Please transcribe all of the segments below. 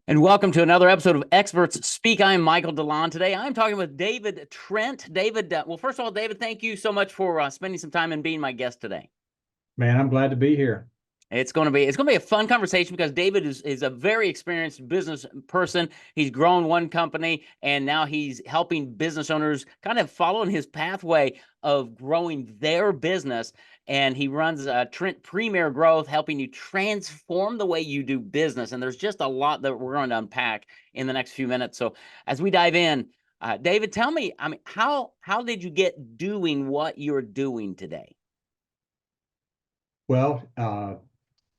And welcome to another episode of Experts Speak. I'm Michael DeLon. Today, I'm talking with David Trent. David, well, first of all, David, thank you so much for spending some time and being my guest today. Man, I'm glad to be here. It's going to be a fun conversation because David is a very experienced business person. He's grown one company and now he's helping business owners kind of following his pathway of growing their business. And he runs Trent Premier Growth, helping you transform the way you do business. And there's just a lot that we're going to unpack in the next few minutes. So as we dive in, David, tell me, how did you get doing what you're doing today? Well,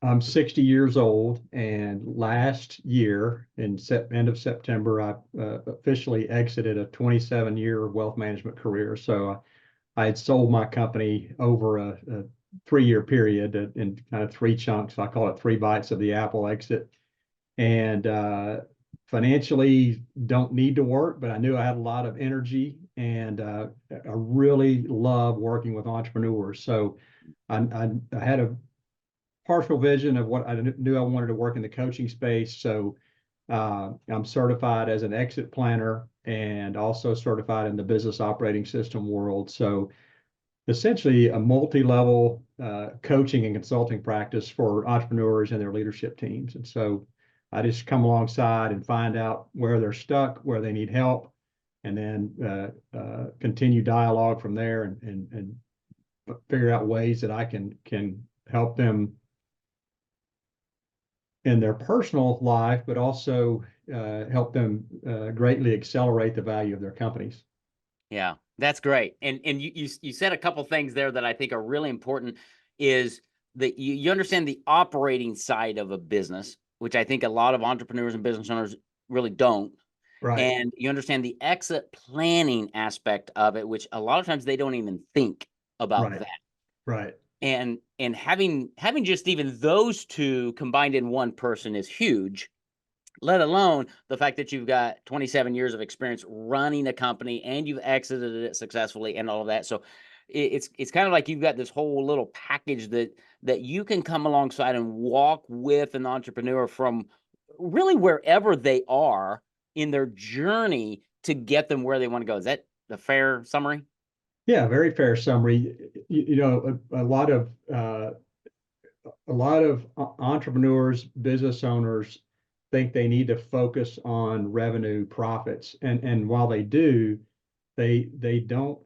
I'm 60 years old, and last year, in end of September, I officially exited a 27-year wealth management career. So I had sold my company over a 3-year period in kind of three chunks. I call it three bites of the apple exit. And financially, don't need to work, but I knew I had a lot of energy, and I really love working with entrepreneurs. So I had a partial vision of what I knew I wanted to work in the coaching space. So I'm certified as an exit planner and also certified in the business operating system world. So essentially a multi-level coaching and consulting practice for entrepreneurs and their leadership teams. And so I just come alongside and find out where they're stuck, where they need help, and then continue dialogue from there and figure out ways that I can help them in their personal life, but also help them greatly accelerate the value of their companies. Yeah, that's great. And you said a couple things there that I think are really important is that you understand the operating side of a business, which I think a lot of entrepreneurs and business owners really don't. Right, And you understand the exit planning aspect of it, which a lot of times they don't even think about right, that. right. And having just even those two combined in one person is huge, let alone the fact that you've got 27 years of experience running a company and you've exited it successfully and all of that. So it's kind of like you've got this whole little package that you can come alongside and walk with an entrepreneur from really wherever they are in their journey to get them where they want to go. Is that a fair summary? Yeah, very fair summary. A lot of entrepreneurs, business owners think they need to focus on revenue profits. And while they do, they don't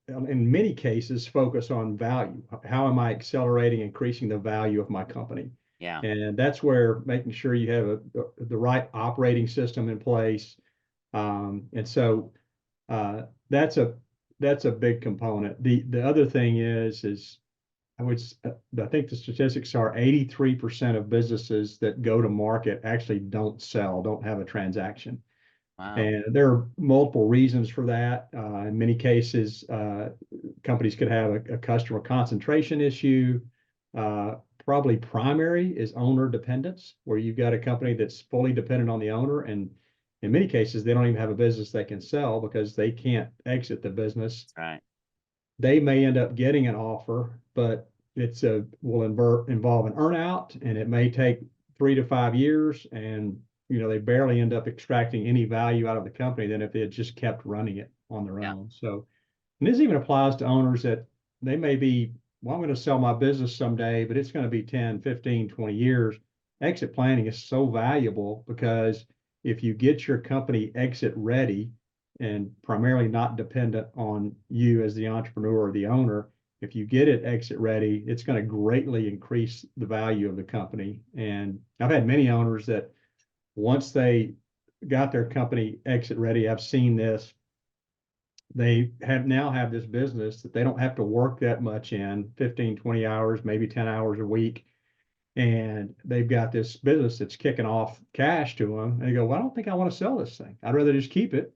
in many cases focus on value. How am I accelerating, increasing the value of my company? Yeah. And that's where making sure you have the right operating system in place. And so uh, that's a that's a big component. The other thing is I think the statistics are 83% of businesses that go to market actually don't sell, don't have a transaction. Wow. And there are multiple reasons for that. In many cases, companies could have a customer concentration issue. Uh, Probably primary is owner dependence, where you've got a company that's fully dependent on the owner. And in many cases, they don't even have a business they can sell because they can't exit the business. That's right. They may end up getting an offer, but will involve an earnout, and it may take 3 to 5 years, and they barely end up extracting any value out of the company than if they had just kept running it on their Yeah. own. So, and this even applies to owners that they may be, well, I'm going to sell my business someday, but it's going to be 10, 15, 20 years. Exit planning is so valuable because if you get your company exit ready and primarily not dependent on you as the entrepreneur or the owner, if you get it exit ready, it's going to greatly increase the value of the company. And I've had many owners that once they got their company exit ready, I've seen this. They have this business that they don't have to work that much in 15, 20 hours, maybe 10 hours a week. And they've got this business that's kicking off cash to them. And they go, well, I don't think I want to sell this thing. I'd rather just keep it.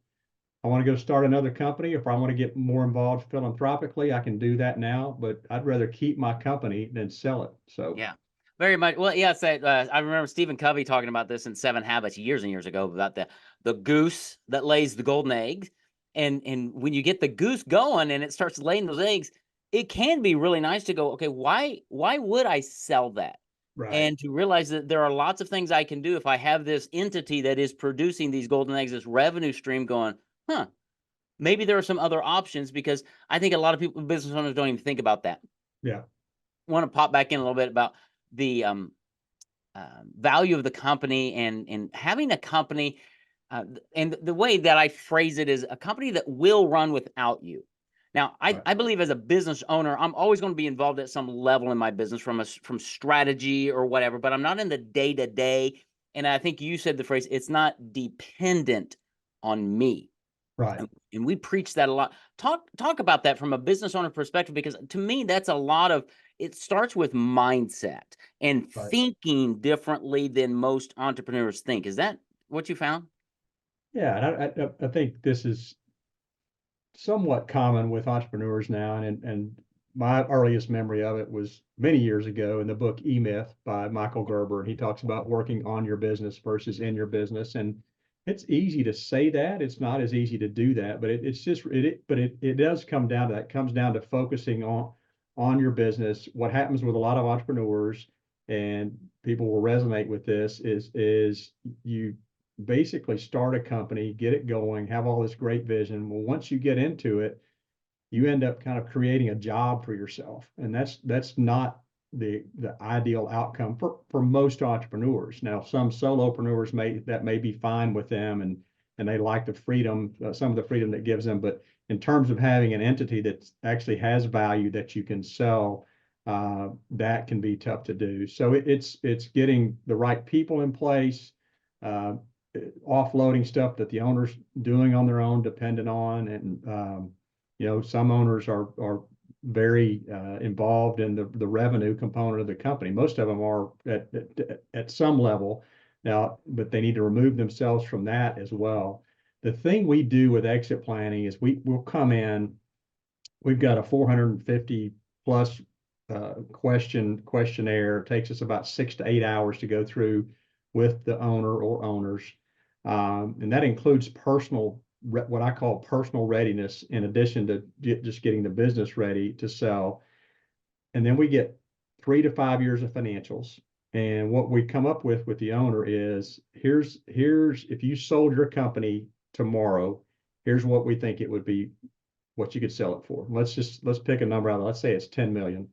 I want to go start another company. If I want to get more involved philanthropically, I can do that now, but I'd rather keep my company than sell it. So, Yeah, very much. Well, yeah, I remember Stephen Covey talking about this in Seven Habits years and years ago about the goose that lays the golden eggs, and when you get the goose going and it starts laying those eggs, it can be really nice to go, okay, why would I sell that? Right. and to realize that there are lots of things I can do if I have this entity that is producing these golden eggs, this revenue stream going, huh, maybe there are some other options, because I think a lot of people, business owners, don't even think about that. Yeah. Want to pop back in a little bit about the value of the company, and having a company, and the way that I phrase it is a company that will run without you. Now, Right. I believe as a business owner, I'm always going to be involved at some level in my business, from strategy or whatever, but I'm not in the day to day. And I think you said the phrase, it's not dependent on me. Right. And we preach that a lot. Talk about that from a business owner perspective, because to me, that's a lot of it. Starts with mindset and Right. thinking differently than most entrepreneurs think. Is that what you found? Yeah. And I think this is somewhat common with entrepreneurs now. And my earliest memory of it was many years ago in the book E-Myth by Michael Gerber. And he talks about working on your business versus in your business. And it's easy to say that. It's not as easy to do that, but it's just it does come down to that. It comes down to focusing on your business. What happens with a lot of entrepreneurs, and people will resonate with this, is you basically start a company, get it going, have all this great vision. Well, once you get into it, you end up kind of creating a job for yourself, and that's not the ideal outcome for most entrepreneurs. Now, some solopreneurs may be fine with them, and they like the freedom, some of the freedom that gives them. But in terms of having an entity that actually has value that you can sell, that can be tough to do. So it's getting the right people in place, uh, offloading stuff that the owner's doing on their own, dependent on, and some owners are very involved in the revenue component of the company. Most of them are at some level now, but they need to remove themselves from that as well. The thing we do with exit planning is we'll come in. We've got a 450 plus questionnaire. It takes us about 6 to 8 hours to go through with the owner or owners, and that includes what I call personal readiness, in addition to just getting the business ready to sell. And then we get 3 to 5 years of financials. And what we come up with the owner is, here's if you sold your company tomorrow, here's what we think it would be, what you could sell it for. Let's pick a number out. Let's say it's 10 million.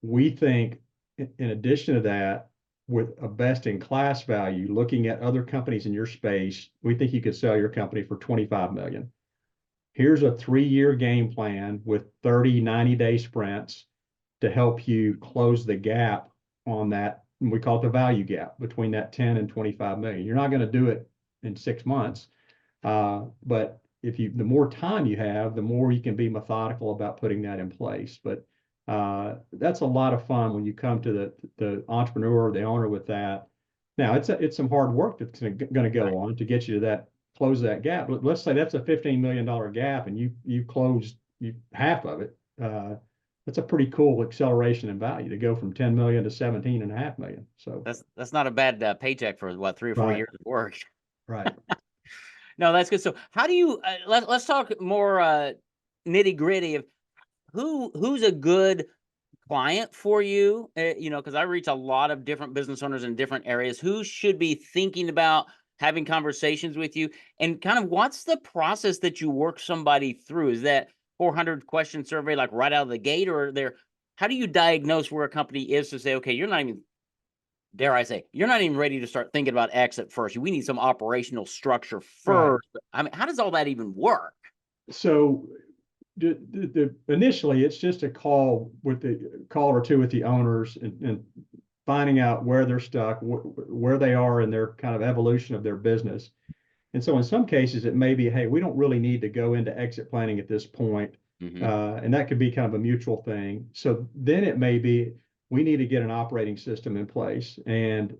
We think, in addition to that, with a best in class value, looking at other companies in your space, we think you could sell your company for 25 million. Here's a 3-year game plan with 30, 90-day sprints to help you close the gap on that. And we call it the value gap between that 10 and 25 million. You're not going to do it in 6 months. But the more time you have, the more you can be methodical about putting that in place. But that's a lot of fun when you come to the entrepreneur or the owner with that. Now, it's some hard work that's going to go on to get you to close that gap. Let's say that's a $15 million gap, and you closed half of it. That's a pretty cool acceleration in value to go from 10 million to 17.5 million. So That's not a bad paycheck for what, 3 or 4 right, years of work. right. No, that's good. So, how do you let's talk more nitty gritty of who's a good client for you? Because I reach a lot of different business owners in different areas. Who should be thinking about having conversations with you, and kind of what's the process that you work somebody through? Is that 400 question survey like right out of the gate, or how do you diagnose where a company is to say, okay, you're not even, dare I say, you're not even ready to start thinking about exit first. We need some operational structure Right. first. I mean, how does all that even work? So initially, it's just a call or two with the owners, and finding out where they're stuck, where they are in their kind of evolution of their business. And so in some cases, it may be, hey, we don't really need to go into exit planning at this point. Mm-hmm. And that could be kind of a mutual thing. So then it may be, we need to get an operating system in place. And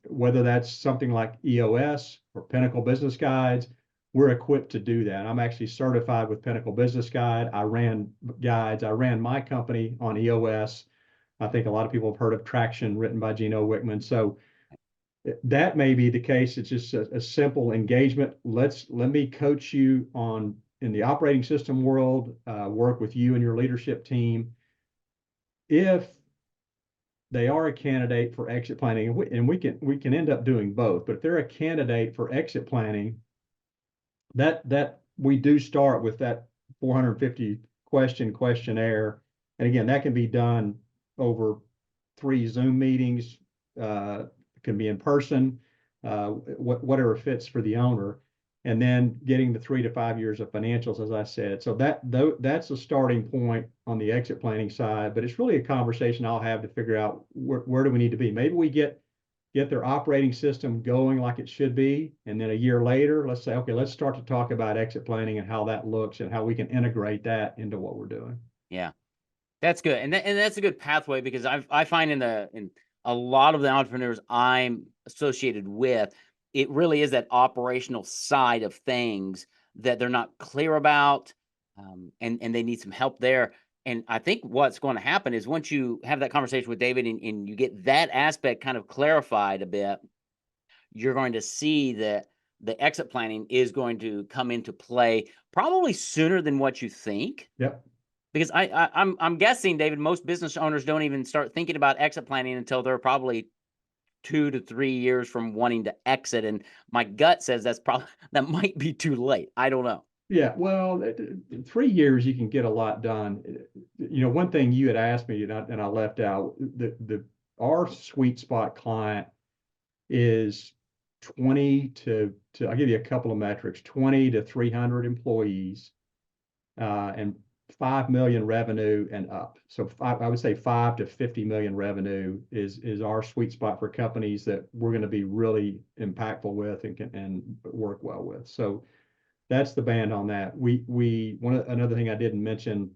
whether that's something like EOS or Pinnacle Business Guides, we're equipped to do that. I'm actually certified with Pinnacle Business Guide. I ran guides. I ran my company on EOS. I think a lot of people have heard of Traction, written by Gino Wickman. So that may be the case. It's just a simple engagement. Let me coach you in the operating system world, work with you and your leadership team. If they are a candidate for exit planning, and we can end up doing both. But if they're a candidate for exit planning, that we do start with that 450 questionnaire, and again, that can be done over 3 Zoom meetings. It can be in person, whatever fits for the owner, and then getting the 3 to 5 years of financials, as I said. So that's a starting point on the exit planning side, but it's really a conversation I'll have to figure out where do we need to be. Maybe we get their operating system going like it should be, and then a year later, let's say, okay, let's start to talk about exit planning and how that looks and how we can integrate that into what we're doing. Yeah, that's good, and that's a good pathway, because I find in a lot of the entrepreneurs I'm associated with, it really is that operational side of things that they're not clear about, and they need some help there. And I think what's going to happen is once you have that conversation with David and you get that aspect kind of clarified a bit, you're going to see that the exit planning is going to come into play probably sooner than what you think. Yep. Because I'm guessing, David, most business owners don't even start thinking about exit planning until they're probably 2 to 3 years from wanting to exit. And my gut says that might be too late. I don't know. Yeah, well, 3 years you can get a lot done. One thing you had asked me, and I left out, our sweet spot client is 20 to I'll give you a couple of metrics: 20 to 300 employees, and 5 million revenue and up. So I would say 5 to 50 million revenue is our sweet spot for companies that we're going to be really impactful with and work well with. So that's the band on that. Another thing I didn't mention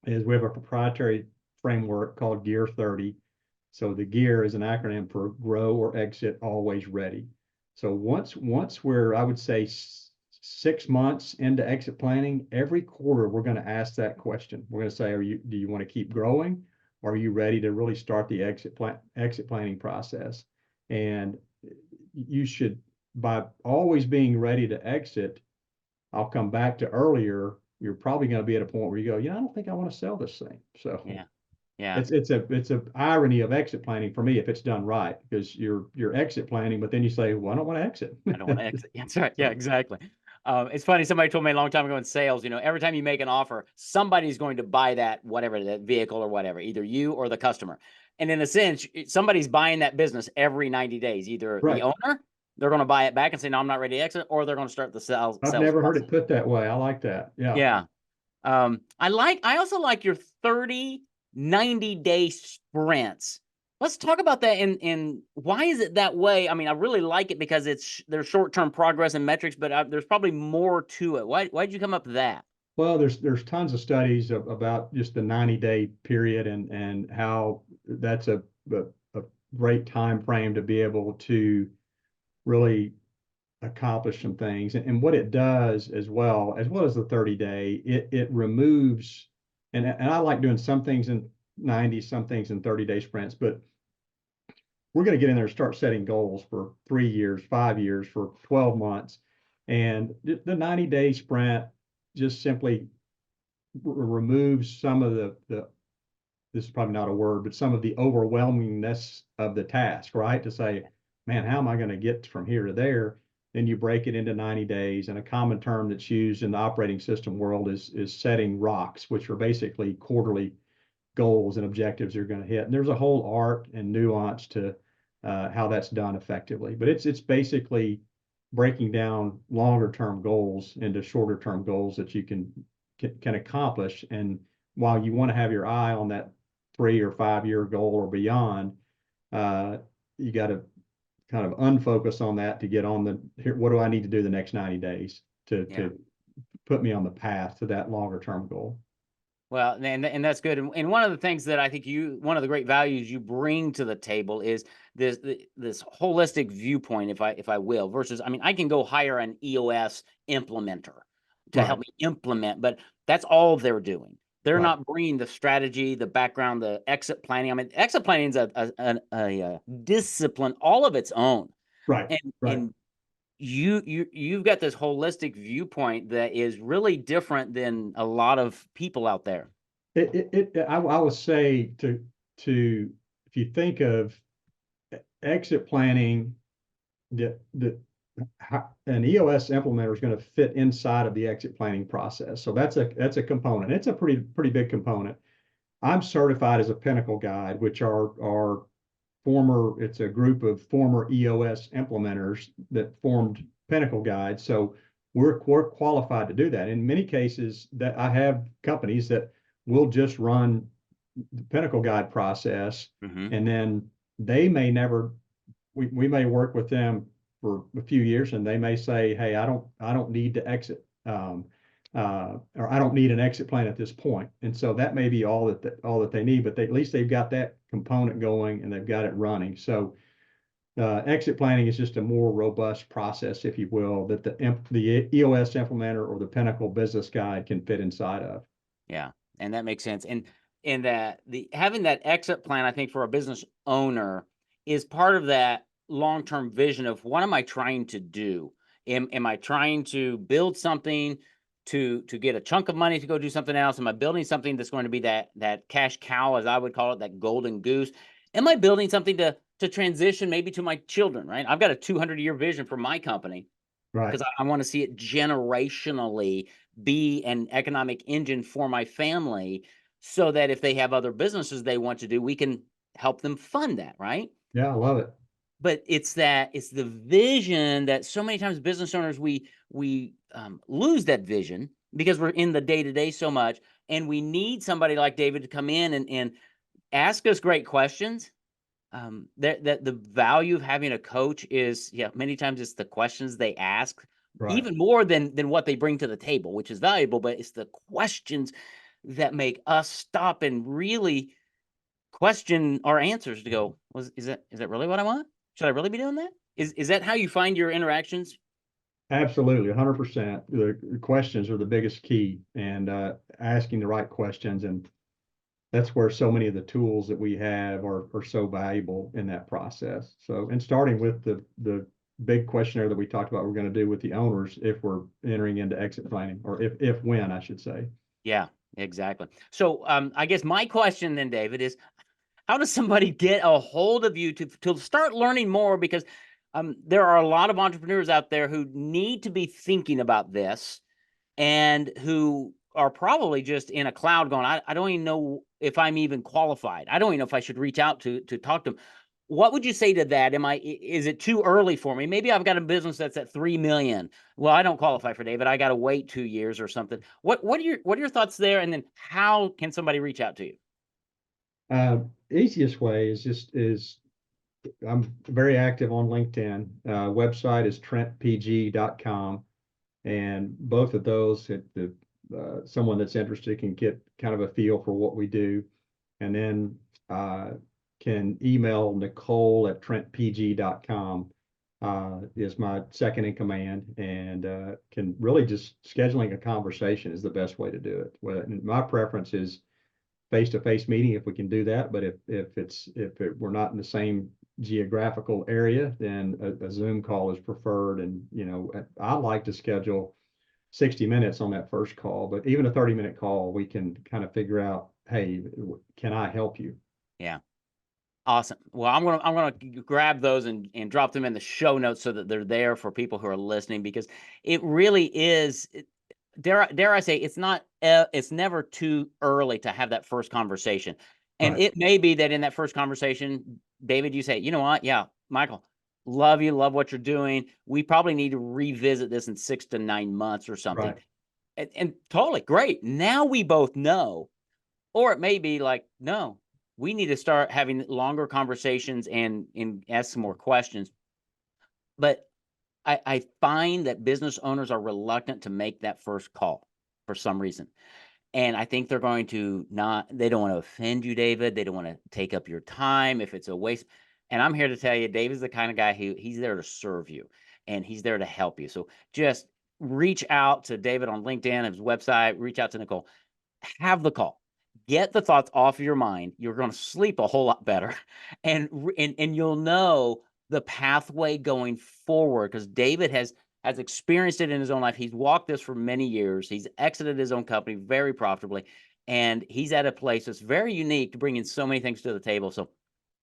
is we have a proprietary framework called Gear 30. So the GEAR is an acronym for Grow or Exit Always Ready. So once we're, I would say, 6 months into exit planning, every quarter we're going to ask that question. We're going to say, do you want to keep growing, or are you ready to really start the exit planning process? And you should, by always being ready to exit, I'll come back to earlier, you're probably going to be at a point where you go, I don't think I want to sell this thing. So yeah. it's a irony of exit planning for me if it's done right, because you're exit planning, but then you say, well, I don't want to exit. I don't want to exit. That's right. Yeah, exactly. It's funny. Somebody told me a long time ago in sales, every time you make an offer, somebody's going to buy that, whatever, that vehicle or whatever, either you or the customer. And in a sense, somebody's buying that business every 90 days, either Right. the owner, they're going to buy it back and say, no, I'm not ready to exit, or they're going to start the sales. I've never heard it put that way. I like that. Yeah. Yeah. I also like your 30, 90-day sprints. Let's talk about that, and why is it that way? I mean, I really like it because there's short-term progress and metrics, but there's probably more to it. Why'd you come up with that? Well, there's tons of studies about just the 90-day period and how that's a great time frame to be able to really accomplish some things. And what it does, as well as the 30-day, it removes, and I like doing some things in 90, some things in 30-day sprints, but we're going to get in there and start setting goals for 3 years, 5 years, for 12 months. And the 90-day sprint just simply removes some of the this is probably not a word, but some of the overwhelmingness of the task, right? To say, man, how am I going to get from here to there? Then you break it into 90 days. And a common term that's used in the operating system world is setting rocks, which are basically quarterly goals and objectives you're going to hit. And there's a whole art and nuance to how that's done effectively. But it's basically breaking down longer term goals into shorter term goals that you can accomplish. And while you want to have your eye on that 3 or 5 year goal or beyond, you got to kind of unfocus on that to get on what do I need to do the next 90 days to put me on the path to that longer term goal. Well, and that's good. And one of the things that I think one of the great values you bring to the table is this holistic viewpoint, if I will, versus, I mean, I can go hire an EOS implementer to help me implement, but that's all they're doing. They're not bringing the strategy, the background, the exit planning. I mean, exit planning is a discipline all of its own. Right. And you've got this holistic viewpoint that is really different than a lot of people out there. I will say to if if you think of exit planning, the an EOS implementer is going to fit inside of the exit planning process. So that's a component. It's a pretty big component. I'm certified as a Pinnacle Guide, which are former. It's a group of former EOS implementers that formed Pinnacle Guide. So we're qualified to do that. In many cases, that I have companies that will just run the Pinnacle Guide process, Mm-hmm. and then they may never. We may work with them for a few years, and they may say, "Hey, I don't need to exit, or I don't need an exit plan at this point." And so that may be all that they need, but at least they've got that component going and they've got it running. So exit planning is just a more robust process, if you will, that the EOS implementer or the Pinnacle Business Guide can fit inside of. Yeah, and that makes sense. And that the having that exit plan, I think, for a business owner is part of that long-term vision of what am I trying to do? Am I trying to build something to get a chunk of money to go do something else? Am I building something that's going to be that cash cow, as I would call it, that golden goose? Am I building something to transition maybe to my children, right? I've got a 200-year vision for my company Right. because I want to see it generationally be an economic engine for my family so that if they have other businesses they want to do, we can help them fund that, right? Yeah, I love it. But it's the vision that so many times business owners we lose that vision because we're in the day-to-day so much, and we need somebody like David to come in and ask us great questions. That the value of having a coach is, yeah, many times it's the questions they ask, Right. even more than what they bring to the table, which is valuable, but it's the questions that make us stop and really question our answers to go, is that really what I want? Should I really be doing that? Is that how you find your interactions? Absolutely, 100%. The questions are the biggest key, and asking the right questions, and that's where so many of the tools that we have are so valuable in that process. So, and starting with the big questionnaire that we talked about, we're going to do with the owners if we're entering into exit planning, or if when I should say. Yeah, exactly. So I guess my question then, David, is how does somebody get a hold of you to start learning more? Because there are a lot of entrepreneurs out there who need to be thinking about this and who are probably just in a cloud going, I don't even know if I'm even qualified. I don't even know if I should reach out to talk to them. What would you say to that? Is it too early for me? Maybe I've got a business that's at 3 million. Well, I don't qualify for David. I got to wait 2 years or something. What are your thoughts there? And then how can somebody reach out to you? Easiest way is I'm very active on LinkedIn. Website is trentpg.com, and both of those, someone that's interested can get kind of a feel for what we do, and then can email Nicole at trentpg.com, is my second in command, and can really just scheduling a conversation is the best way to do it. Well, my preference is face-to-face meeting if we can do that, but we're not in the same geographical area, then a Zoom call is preferred. And I like to schedule 60 minutes on that first call, but even a 30-minute call, we can kind of figure out, hey, can I help you? Yeah. Awesome. Well, I'm gonna grab those and drop them in the show notes so that they're there for people who are listening, because it really is. Dare I say, it's never too early to have that first conversation, and Right. it may be that in that first conversation, David, you say, you know what, yeah, Michael, love what you're doing. We probably need to revisit this in 6 to 9 months or something, Right. and totally great. Now we both know. Or it may be like, no, we need to start having longer conversations and ask some more questions. But I find that business owners are reluctant to make that first call for some reason. And I think they're going to they don't want to offend you, David. They don't want to take up your time if it's a waste. And I'm here to tell you, David's the kind of guy who he's there to serve you and he's there to help you. So just reach out to David on LinkedIn, his website, reach out to Nicole, have the call. Get the thoughts off of your mind. You're going to sleep a whole lot better, and you'll know the pathway going forward, because David has experienced it in his own life. He's walked this for many years. He's exited his own company very profitably, and he's at a place that's very unique to bring in so many things to the table. So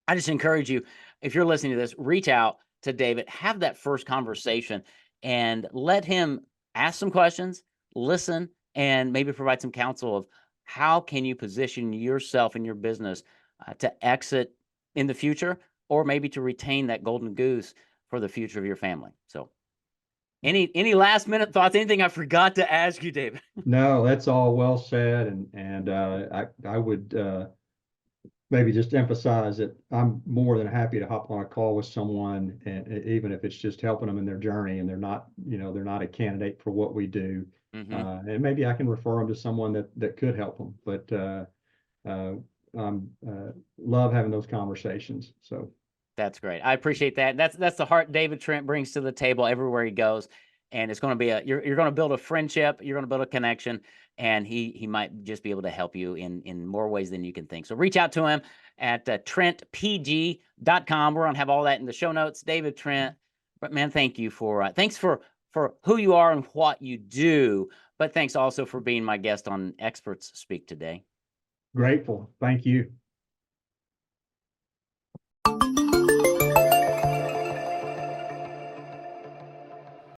I just encourage you, if you're listening to this, reach out to David, have that first conversation, and let him ask some questions, listen, and maybe provide some counsel of how can you position yourself in your business to exit in the future, or maybe to retain that golden goose for the future of your family. So any last minute thoughts, anything I forgot to ask you, David? No, that's all well said, and I would maybe just emphasize that I'm more than happy to hop on a call with someone, and even if it's just helping them in their journey, and they're not, they're not a candidate for what we do, Mm-hmm. and maybe I can refer them to someone that could help them. But uh, love having those conversations. So That's great. I appreciate that. That's the heart David Trent brings to the table everywhere he goes. And it's going to be you're going to build a friendship, you're going to build a connection, and he might just be able to help you in more ways than you can think. So reach out to him at trentpg.com. We're going to have all that in the show notes. David Trent, but man, thank you thanks for who you are and what you do, but thanks also for being my guest on Experts Speak today. grateful. Thank you.